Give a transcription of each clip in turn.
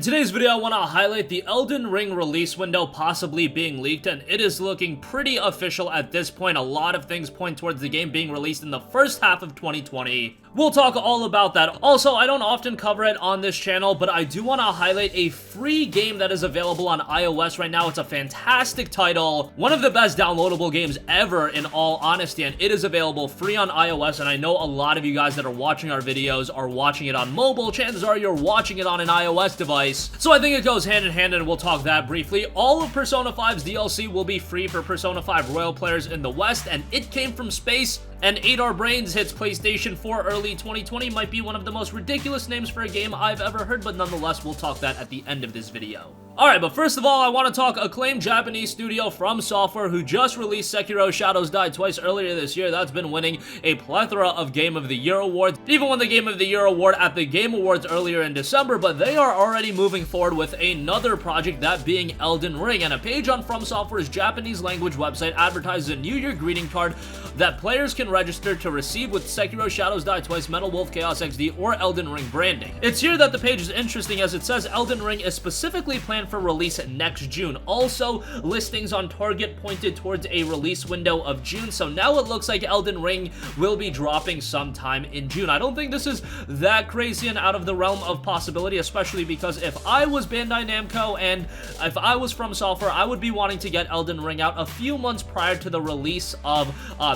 today's video, I want to highlight the Elden Ring release window possibly being leaked, and it is looking pretty official at this point. A lot of things point towards the game being released in the first half of 2020. We'll talk all about that. Also, I don't often cover it on this channel, but I do want to highlight a free game that is available on iOS right now. It's a fantastic title, one of the best downloadable games ever in all honesty, and it is available free on iOS, and I know a lot of you guys that are watching our videos are watching it on mobile. Chances are you're watching it on an iOS device, so I think it goes hand in hand, and we'll talk that briefly. All of Persona 5's DLC will be free for Persona 5 Royal players in the West, and It Came From Space and 8 Our Brains hits PlayStation 4 early 2020. Might be one of the most ridiculous names for a game I've ever heard, but nonetheless, we'll talk that at the end of this video. Alright, but first of all, I want to talk acclaimed Japanese studio From Software, who just released Sekiro Shadows Die Twice earlier this year. That's been winning a plethora of Game of the Year awards, even won the Game of the Year award at the Game Awards earlier in December, but they are already moving forward with another project, that being Elden Ring, and a page on From Software's Japanese language website advertises a New Year greeting card that players can register to receive with Sekiro Shadows Die Twice, Metal Wolf Chaos XD, or Elden Ring branding. It's here that the page is interesting, as it says Elden Ring is specifically planned for release next June. Also, listings on Target pointed towards a release window of June, so now it looks like Elden Ring will be dropping sometime in June. I don't think this is that crazy and out of the realm of possibility, especially because if I was Bandai Namco and if I was From Software, I would be wanting to get Elden Ring out a few months prior to the release of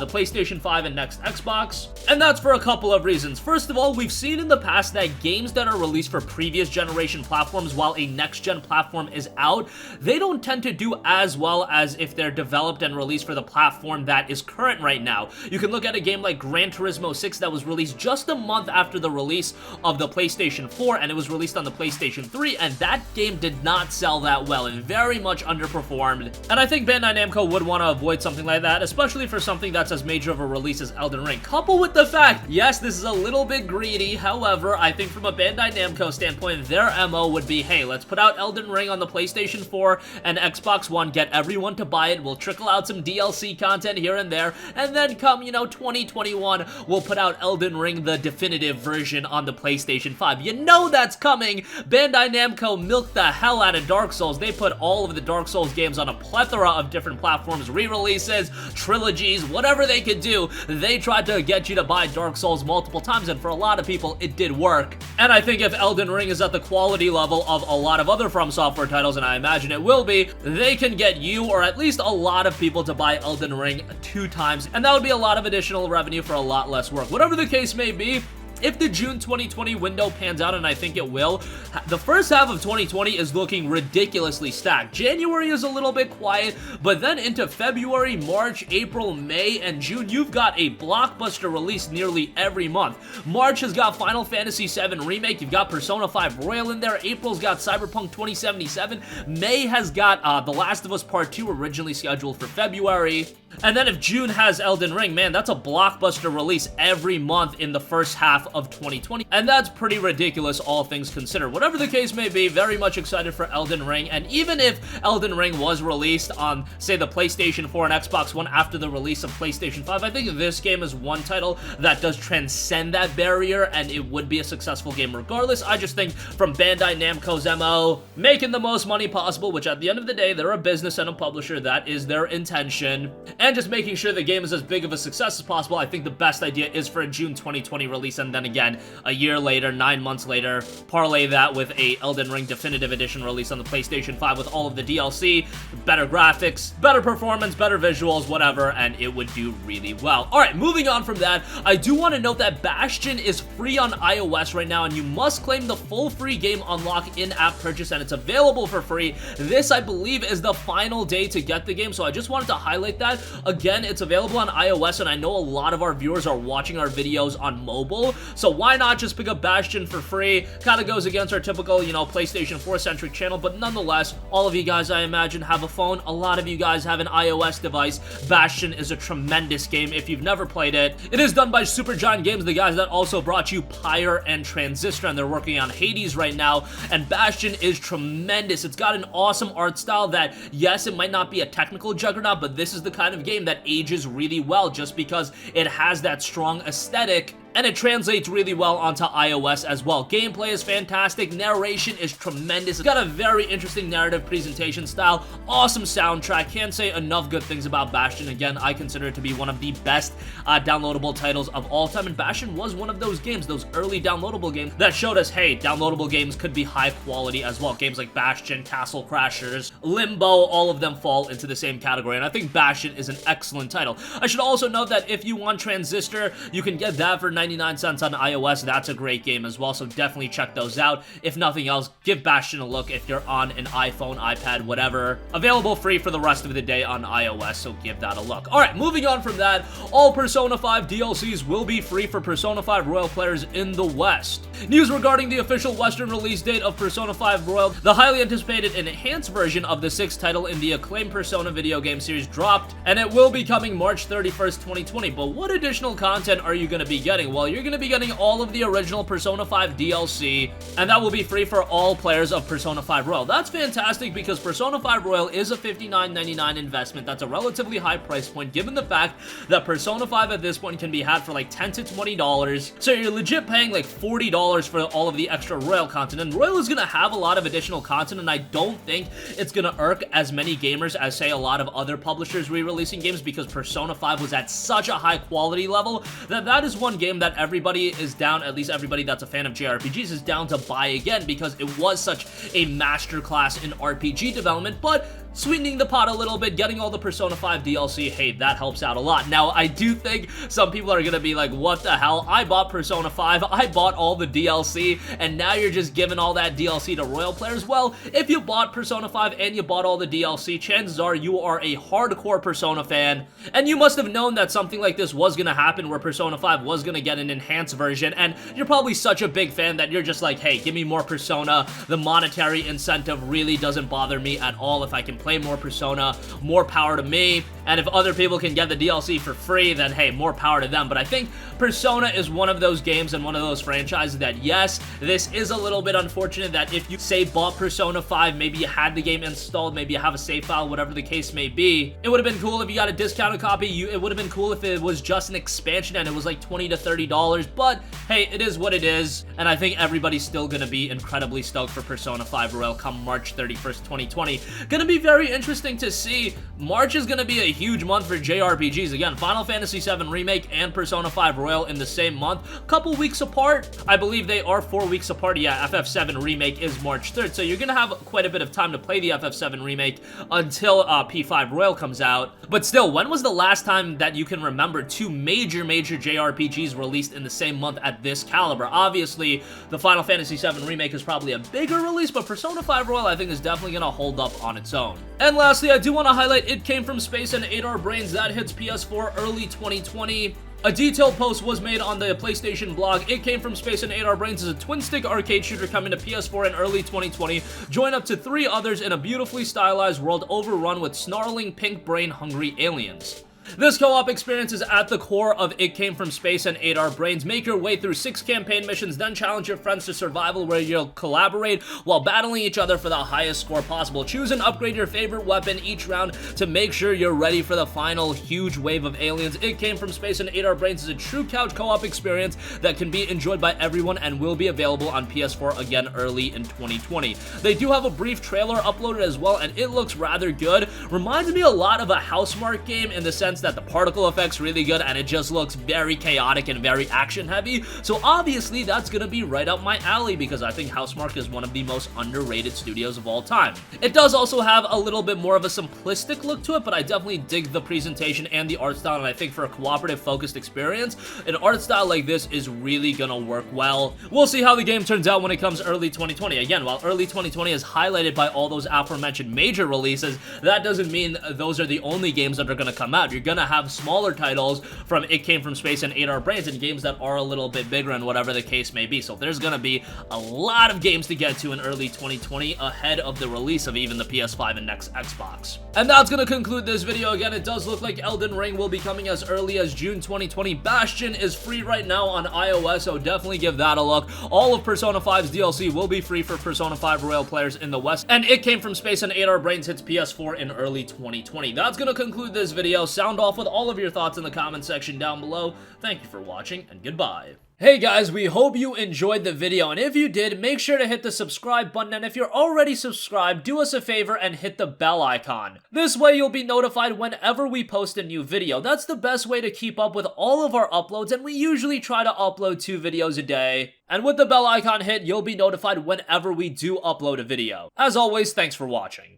the PlayStation 5 and next Xbox, and that's for a couple of reasons. First of all, we've seen in the past that games that are released for previous generation platforms while a next-gen platform is out, they don't tend to do as well as if they're developed and released for the platform that is current right now. You can look at a game like Gran Turismo 6 that was released just a month after the release of the PlayStation 4, and it was released on the PlayStation 3, and that game did not sell that well. It very much underperformed, and I think Bandai Namco would want to avoid something like that, especially for something that's as major of a release as Elden Ring. Coupled with the fact, yes, this is a little bit greedy, however, I think from a Bandai Namco standpoint, their MO would be, hey, let's put out Elden Ring on the PlayStation 4 and Xbox One, get everyone to buy it, we'll trickle out some DLC content here and there, and then come, 2021, we'll put out Elden Ring, the definitive version, on the PlayStation 5. You know that's coming! Bandai Namco milked the hell out of Dark Souls. They put all of the Dark Souls games on a plethora of different platforms, re-releases, trilogies, whatever they could do. They tried to get you to buy Dark Souls multiple times, and for a lot of people, it did work. And I think if Elden Ring is at the quality level of a lot of other From Software titles, and I imagine it will be, they can get you, or at least a lot of people, to buy Elden Ring 2 times, and that would be a lot of additional revenue for a lot less work. Whatever the case may be, if the June 2020 window pans out, and I think it will, the first half of 2020 is looking ridiculously stacked. January is a little bit quiet, but then into February, March, April, May, and June, you've got a blockbuster release nearly every month. March has got Final Fantasy VII Remake, you've got Persona 5 Royal in there, April's got Cyberpunk 2077, May has got The Last of Us Part 2 originally scheduled for February, and then if June has Elden Ring, man, that's a blockbuster release every month in the first half of 2020, and that's pretty ridiculous, all things considered. Whatever the case may be, very much excited for Elden Ring, and even if Elden Ring was released on, say, the PlayStation 4 and Xbox One after the release of PlayStation 5, I think this game is one title that does transcend that barrier, and it would be a successful game regardless. I just think from Bandai Namco's MO, making the most money possible, which at the end of the day, they're a business and a publisher, that is their intention, and just making sure the game is as big of a success as possible, I think the best idea is for a June 2020 release, and then again, a year later, 9 months later, parlay that with a Elden Ring Definitive Edition release on the PlayStation 5 with all of the DLC, better graphics, better performance, better visuals, whatever, and it would do really well. Alright, moving on from that, I do want to note that Bastion is free on iOS right now, and you must claim the full free game unlock in-app purchase, and it's available for free. This, I believe, is the final day to get the game, so I just wanted to highlight that. Again, it's available on iOS, and I know a lot of our viewers are watching our videos on mobile, so why not just pick up Bastion for free? Kind of goes against our typical, PlayStation 4-centric channel, but nonetheless, all of you guys, I imagine, have a phone. A lot of you guys have an iOS device. Bastion is a tremendous game if you've never played it. It is done by Supergiant Games, the guys that also brought you Pyre and Transistor, and they're working on Hades right now, and Bastion is tremendous. It's got an awesome art style that, yes, it might not be a technical juggernaut, but this is the kind of game that ages really well just because it has that strong aesthetic and it translates really well onto iOS as well. Gameplay is fantastic, narration is tremendous, it's got a very interesting narrative presentation style, awesome soundtrack, can't say enough good things about Bastion. Again, I consider it to be one of the best downloadable titles of all time, and Bastion was one of those games, those early downloadable games that showed us, hey, downloadable games could be high quality as well. Games like Bastion, Castle Crashers, Limbo, all of them fall into the same category, and I think Bastion is an excellent title. I should also note that if you want Transistor, you can get that for 99 cents on iOS. That's a great game as well, so definitely check those out. If nothing else, give Bastion a look if you're on an iPhone, iPad, whatever. Available free for the rest of the day on iOS, so give that a look. Alright, moving on from that, all Persona 5 DLCs will be free for Persona 5 Royal players in the West. News regarding the official Western release date of Persona 5 Royal, the highly anticipated enhanced version of the 6th title in the acclaimed Persona video game series dropped, and it will be coming March 31st, 2020. But what additional content are you going to be getting? Well, you're going to be getting all of the original Persona 5 DLC, and that will be free for all players of Persona 5 Royal. That's fantastic because Persona 5 Royal is a $59.99 investment. That's a relatively high price point given the fact that Persona 5 at this point can be had for like $10 to $20. So you're legit paying like $40 for all of the extra Royal content, and Royal is going to have a lot of additional content, and I don't think it's going to irk as many gamers as, say, a lot of other publishers re-releasing games, because Persona 5 was at such a high quality level that is one game that everybody is down, at least everybody that's a fan of JRPGs is down to buy again, because it was such a masterclass in RPG development. But sweetening the pot a little bit, getting all the Persona 5 DLC, hey, that helps out a lot. Now, I do think some people are gonna be like, what the hell? I bought Persona 5, I bought all the DLC, and now you're just giving all that DLC to Royal players? Well, if you bought Persona 5 and you bought all the DLC, chances are you are a hardcore Persona fan, and you must have known that something like this was gonna happen, where Persona 5 was gonna get an enhanced version, and you're probably such a big fan that you're just like, hey, give me more Persona. The monetary incentive really doesn't bother me at all. If I can play more Persona, more power to me, and if other people can get the DLC for free, then hey, more power to them. But I think Persona is one of those games and one of those franchises that, yes, this is a little bit unfortunate that if you, say, bought Persona 5, maybe you had the game installed, maybe you have a save file, whatever the case may be, it would have been cool if you got a discounted copy. It would have been cool if it was just an expansion and it was like $20 to $30, but hey, it is what it is, and I think everybody's still gonna be incredibly stoked for Persona 5 Royal come March 31st, 2020. Gonna be very interesting to see. March is gonna be a huge month for JRPGs. Again, Final Fantasy VII Remake and Persona 5 Royal in the same month, couple weeks apart. I believe they are 4 weeks apart. Yeah, FF7 Remake is March 3rd, so you're gonna have quite a bit of time to play the FF7 Remake until P5 Royal comes out. But still, when was the last time that you can remember two major JRPGs released in the same month at this caliber? Obviously, the Final Fantasy VII Remake is probably a bigger release, but Persona 5 Royal I think is definitely gonna hold up on its own. And lastly, I do want to highlight It Came From Space and 8R Brains. That hits PS4 early 2020. A detailed post was made on the PlayStation blog. It Came From Space and 8R Brains is a twin-stick arcade shooter coming to PS4 in early 2020. Join up to 3 others in a beautifully stylized world overrun with snarling, pink brain-hungry aliens. This co-op experience is at the core of It Came From Space and 8R Brains. Make your way through 6 campaign missions, then challenge your friends to survival, where you'll collaborate while battling each other for the highest score possible. Choose and upgrade your favorite weapon each round to make sure you're ready for the final huge wave of aliens. It Came From Space and 8R Brains is a true couch co-op experience that can be enjoyed by everyone and will be available on PS4 again early in 2020. They do have a brief trailer uploaded as well, and it looks rather good. Reminds me a lot of a Housemarque game in the sense that the particle effect's really good and it just looks very chaotic and very action heavy, so obviously that's gonna be right up my alley because I think Housemarque is one of the most underrated studios of all time. It does also have a little bit more of a simplistic look to it, but I definitely dig the presentation and the art style, and I think for a cooperative focused experience, an art style like this is really gonna work well. We'll see how the game turns out when it comes early 2020. Again, while early 2020 is highlighted by all those aforementioned major releases, that doesn't mean those are the only games that are gonna come out. You're gonna have smaller titles from It Came From Space and 8R Brains and games that are a little bit bigger and whatever the case may be. So there's gonna be a lot of games to get to in early 2020 ahead of the release of even the PS5 and next Xbox. And that's gonna conclude this video. Again, it does look like Elden Ring will be coming as early as June 2020. Bastion is free right now on iOS, so definitely give that a look. All of Persona 5's DLC will be free for Persona 5 Royal players in the West, and It Came From Space and 8R Brains hits PS4 in early 2020. That's gonna conclude this video. Sound off with all of your thoughts in the comment section down below. Thank you for watching, and goodbye. Hey guys, we hope you enjoyed the video, and if you did, make sure to hit the subscribe button, and if you're already subscribed, do us a favor and hit the bell icon. This way you'll be notified whenever we post a new video. That's the best way to keep up with all of our uploads, and we usually try to upload 2 videos a day. And with the bell icon hit, you'll be notified whenever we do upload a video. As always, thanks for watching.